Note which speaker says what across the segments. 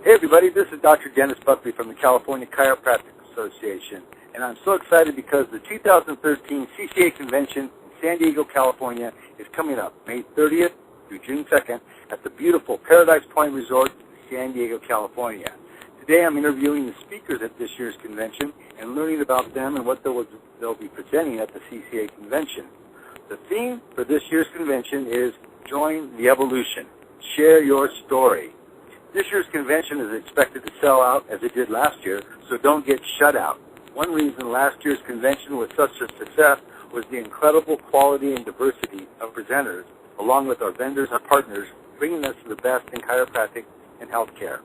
Speaker 1: Hey everybody, this is Dr. Dennis Buckley from the California Chiropractic Association, and I'm so excited because the 2013 CCA Convention in San Diego, California is coming up May 30th through June 2nd at the beautiful Paradise Point Resort in San Diego, California. Today I'm interviewing the speakers at this year's convention and learning about them and what they'll be presenting at the CCA Convention. The theme for this year's convention is Join the Evolution, Share Your Story. This year's convention is expected to sell out as it did last year, so don't get shut out. One reason last year's convention was such a success was the incredible quality and diversity of presenters, along with our vendors and partners, bringing us the best in chiropractic and healthcare.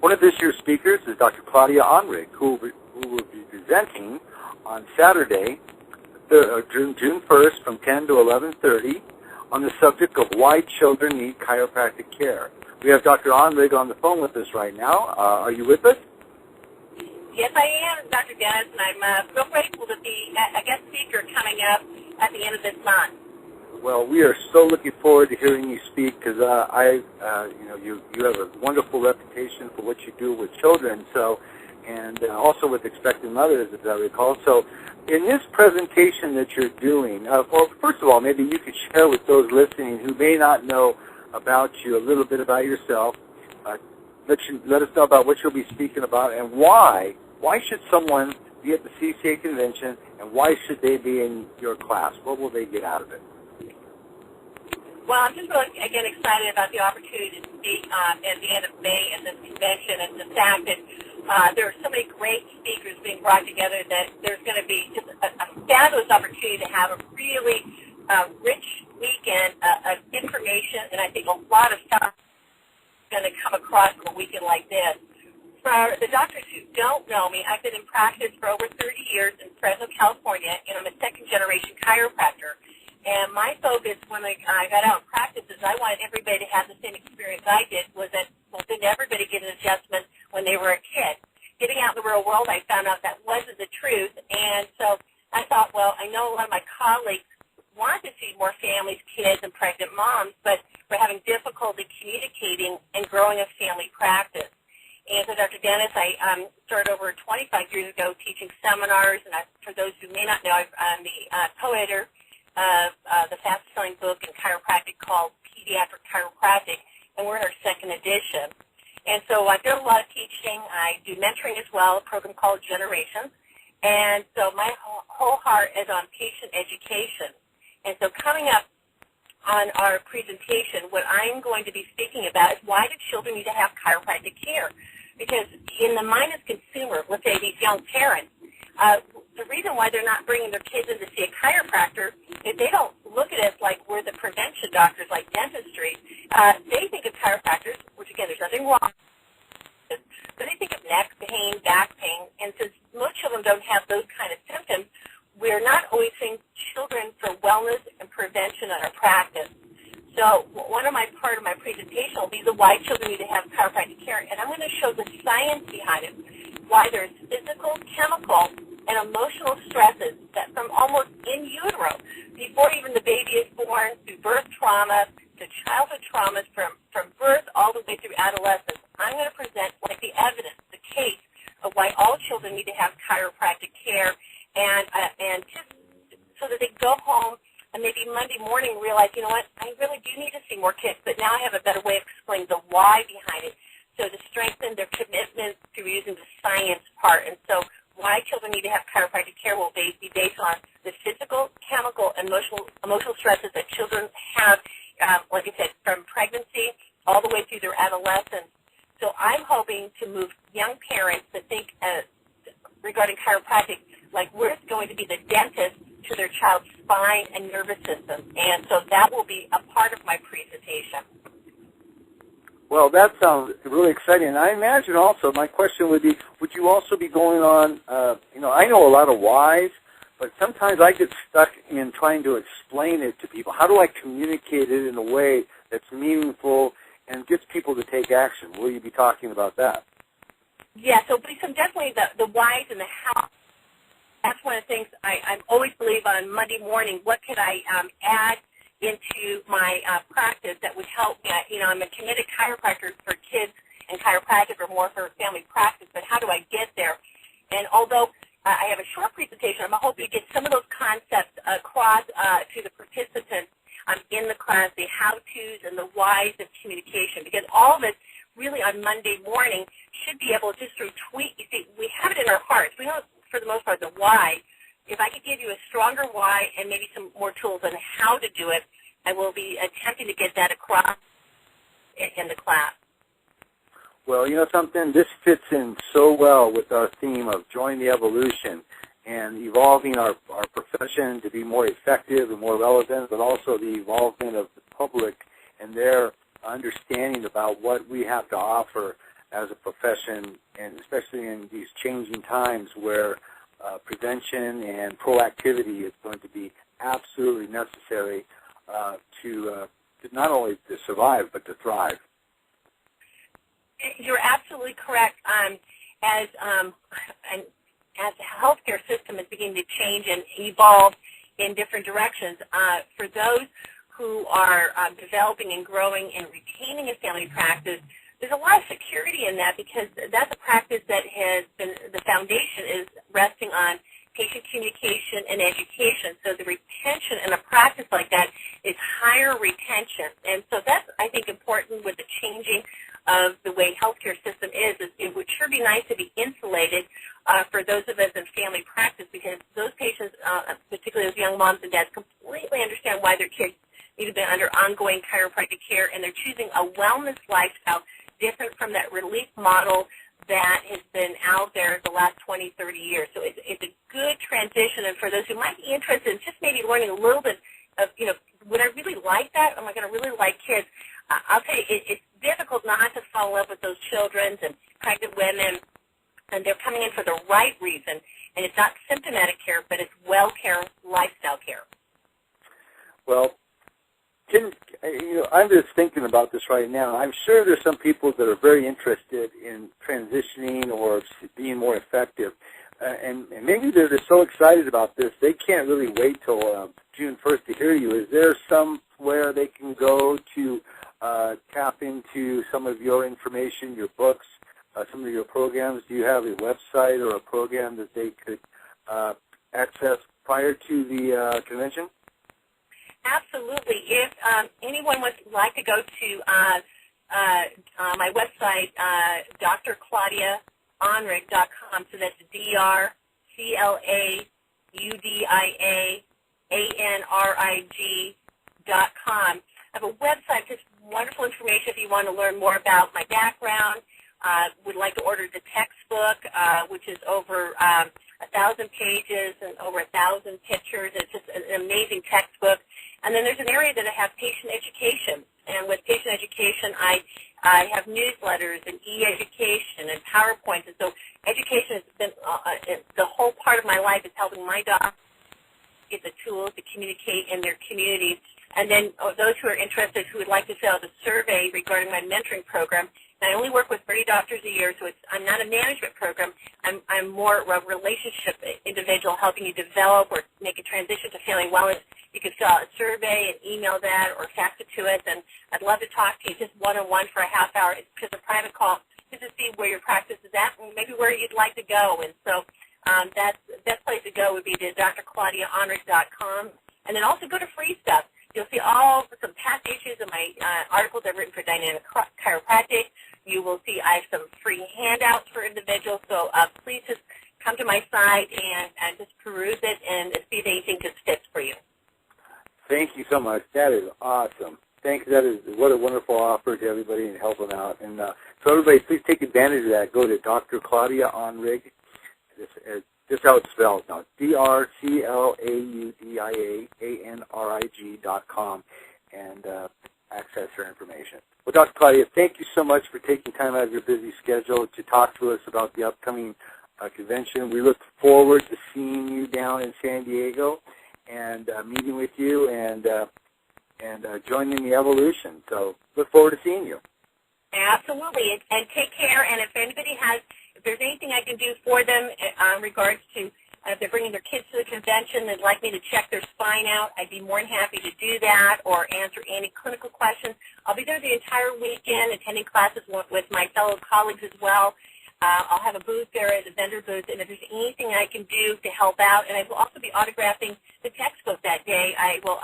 Speaker 1: One of this year's speakers is Dr. Claudia Anrig, who will be presenting on Saturday, June 1st from 10 to 11:30 on the subject of why children need chiropractic care. We have Dr. Anrig on the phone with us right now. Are you with us?
Speaker 2: Yes, I am, Dr. Dennis, and I'm so grateful to be a guest speaker coming up at the end of this month.
Speaker 1: Well, we are so looking forward to hearing you speak because you have a wonderful reputation for what you do with children, and also with expectant mothers, as I recall. So, in this presentation that you're doing, well, first of all, maybe you could share with those listening who may not know about you a little bit about yourself. Let us know about what you'll be speaking about and why. Why should someone be at the CCA convention, and why should they be in your class? What will they get out of it?
Speaker 2: Well, I'm just really, again, excited about the opportunity to speak at the end of May at this convention, and the fact that there are so many great speakers being brought together that there's going to be just a fabulous opportunity to have a really rich weekend of information, and I think a lot of stuff is going to come across from a weekend like this. For the doctors who don't know me, I've been in practice for over 30 years in Fresno, California, and I'm a second-generation chiropractor. And my focus when I got out in practice is I wanted everybody to have the same experience I did, was that, well, didn't everybody get an adjustment when they were a kid? Getting out in the real world, I found out that wasn't the truth, and so I thought, well, I know a lot of my colleagues want to see more families, kids, and pregnant moms, but we're having difficulty communicating and growing a family practice. And so, Dr. Dennis, I started over 25 years ago teaching seminars, and for those who may not know, I'm the co-editor of the fastest-selling book in chiropractic called Pediatric Chiropractic, and we're in our second edition. And so I do a lot of teaching. I do mentoring as well, a program called Generations. And so my whole heart is on patient education. And so coming up on our presentation, what I'm going to be speaking about is why do children need to have chiropractic care? Because in the mind of consumers, let's say these young parents, the reason why they're not bringing their kids in to see a chiropractor is they don't look at us like we're the prevention doctors like dentistry. They think of chiropractors, which again, there's nothing wrong with it, but they think of neck pain, back pain, and since most children don't have those kind of symptoms, we're not always seeing children for wellness and prevention in our practice. So part of my presentation will be the why children need to have chiropractic care, and I'm going to show the science behind it, why there's physical, chemical, and emotional stresses that from almost in utero, before even the baby is born, through birth trauma, to childhood traumas, from birth all the way through adolescence. I'm going to present like the evidence, the case of why all children need to have chiropractic care, and just so that they go home and maybe Monday morning realize, you know what, I really do need to see more kids, but now I have a better way of explaining the why behind it, so to strengthen their commitment to using the science part. And so why children need to have chiropractic care will be based on the physical, chemical, and emotional stresses that children have, like I said, from pregnancy all the way through their adolescence. So I'm hoping to move young parents to think regarding chiropractic like we're going to be the dentist to their child's spine and nervous system. And so that will be a part of my presentation.
Speaker 1: Well, that sounds really exciting. And I imagine also, my question would be, would you also be going on, I know a lot of whys, but sometimes I get stuck in trying to explain it to people. How do I communicate it in a way that's meaningful and gets people to take action? Will you be talking about that?
Speaker 2: Yeah, so definitely the whys and the how. That's one of the things I always believe on Monday morning. What could I add into my practice that would help me? I'm a committed chiropractor for kids and chiropractic or more for family practice, but how do I get there? And although I have a short presentation, I'm hoping to get some of those concepts across to the participants in the class, the how-tos and the whys of communication, because all of us really on Monday morning should be able, just through tweet, you see, we have it in our hearts. We know, for the most part, the why. If I could give you a stronger why and maybe some more tools on how to do it, I will be attempting to get that across in the class.
Speaker 1: Well, you know something? This fits in so well with our theme of join the evolution and evolving our profession to be more effective and more relevant, but also the involvement of the public and their understanding about what we have to offer as a profession, and especially in these changing times where prevention and proactivity is going to be absolutely necessary to not only to survive but to thrive.
Speaker 2: You're absolutely correct. As the healthcare system is beginning to change and evolve in different directions, for those who are developing and growing and retaining a family practice, there's a lot of security in that, because that's a practice that has been, the foundation is resting on patient communication and education. So the retention in a practice like that is higher retention. And so that's, I think, important with the changing of the way healthcare system is. It would sure be nice to be insulated for those of us in family practice, because those patients, particularly those young moms and dads, completely understand why their kids need to be under ongoing chiropractic care, and they're choosing a wellness lifestyle different from that relief model that has been out there the last 20, 30 years. So it's a good transition, and for those who might be interested in just maybe learning a little bit of, would I really like that? Am I going to really like kids? I'll tell you, it's difficult not to fall in love with those children and pregnant women, and they're coming in for the right reason, and it's not symptomatic care, but it's well care, lifestyle care.
Speaker 1: Well, I'm just thinking about this right now. I'm sure there's some people that are very interested in transitioning or being more effective, and maybe they're just so excited about this they can't really wait till June 1st to hear you. Is there somewhere they can go to tap into some of your information, your books, some of your programs? Do you have a website or a program that they could access prior to the convention?
Speaker 2: Absolutely. If anyone would like to go to my website, drclaudiaanrig.com, so that's drclaudiaanrig.com. I have a website, just wonderful information if you want to learn more about my background. Would like to order the textbook, which is over 1,000 pages and over 1,000 pictures. It's just an amazing textbook. And then there's an area that I have patient education. And with patient education, I have newsletters and e-education and PowerPoints. And so education has been the whole part of my life is helping my doctors get the tools to communicate in their communities. And then those who are interested who would like to fill out a survey regarding my mentoring program, I only work with 30 doctors a year, so I'm not a management program. I'm more a relationship individual, helping you develop or make a transition to family wellness. You can fill out a survey and email that or fax it to us, and I'd love to talk to you just one-on-one for a half hour. It's just a private call just to see where your practice is at and maybe where you'd like to go. And so that's the best place to go would be to drclaudiaanrig.com, and then also go to free stuff. You'll see some past issues of my articles I've written for Dynamic Chiropractic. You will see I have some free handouts for individuals. So please just come to my site and just peruse it and see if anything just fits for you.
Speaker 1: Thank you so much. That is awesome. Thank you. What a wonderful offer to everybody and help them out. And so everybody, please take advantage of that. Go to Dr. Claudia Anrig. Just how it's spelled now, drclaudiaanrig.com, and access her information. Well, Dr. Claudia, thank you so much for taking time out of your busy schedule to talk to us about the upcoming convention. We look forward to seeing you down in San Diego and meeting with you and joining the evolution. So look forward to seeing you.
Speaker 2: Absolutely, and take care. And if anybody if there's anything I can do for them in regards to if they're bringing their kids to the convention, they'd like me to check their spine out, I'd be more than happy to do that or answer any clinical questions. I'll be there the entire weekend attending classes with my fellow colleagues as well. I'll have a booth there at the vendor booth, and if there's anything I can do to help out, and I will also be autographing the textbook that day. I will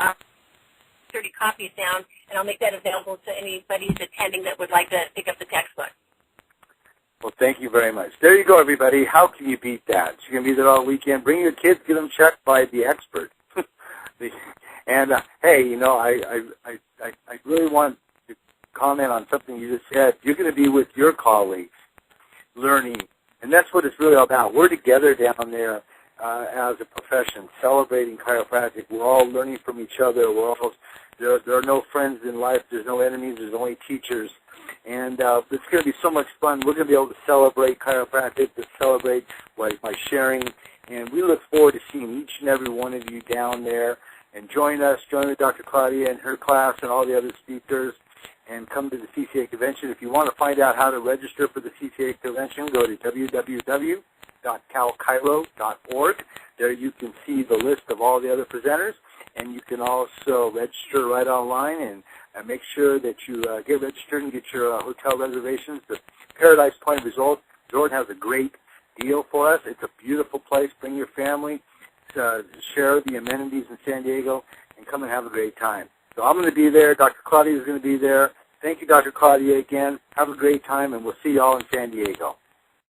Speaker 2: 30 copies down, and I'll make that available to anybody who's attending that would like to pick up the textbook.
Speaker 1: Well, thank you very much. There you go, everybody. How can you beat that? You're going to be there all weekend. Bring your kids, get them checked by the expert. And, hey, you know, I really want to comment on something you just said. You're going to be with your colleagues learning, and that's what it's really all about. We're together down there as a profession, celebrating chiropractic. We're all learning from each other. There are no friends in life. There's no enemies. There's only teachers. And it's going to be so much fun. We're going to be able to celebrate chiropractic, to celebrate by sharing. And we look forward to seeing each and every one of you down there. And join us, join with Dr. Claudia and her class and all the other speakers, and come to the CCA Convention. If you want to find out how to register for the CCA Convention, go to www.calchiro.org. There you can see the list of all the other presenters, and you can also register right online and make sure that you get registered and get your hotel reservations. The Paradise Point Resort has a great deal for us. It's a beautiful place. Bring your family, share the amenities in San Diego, and come and have a great time. So I'm going to be there. Dr. Claudia is going to be there. Thank you, Dr. Claudia, again. Have a great time, and we'll see you all in San Diego.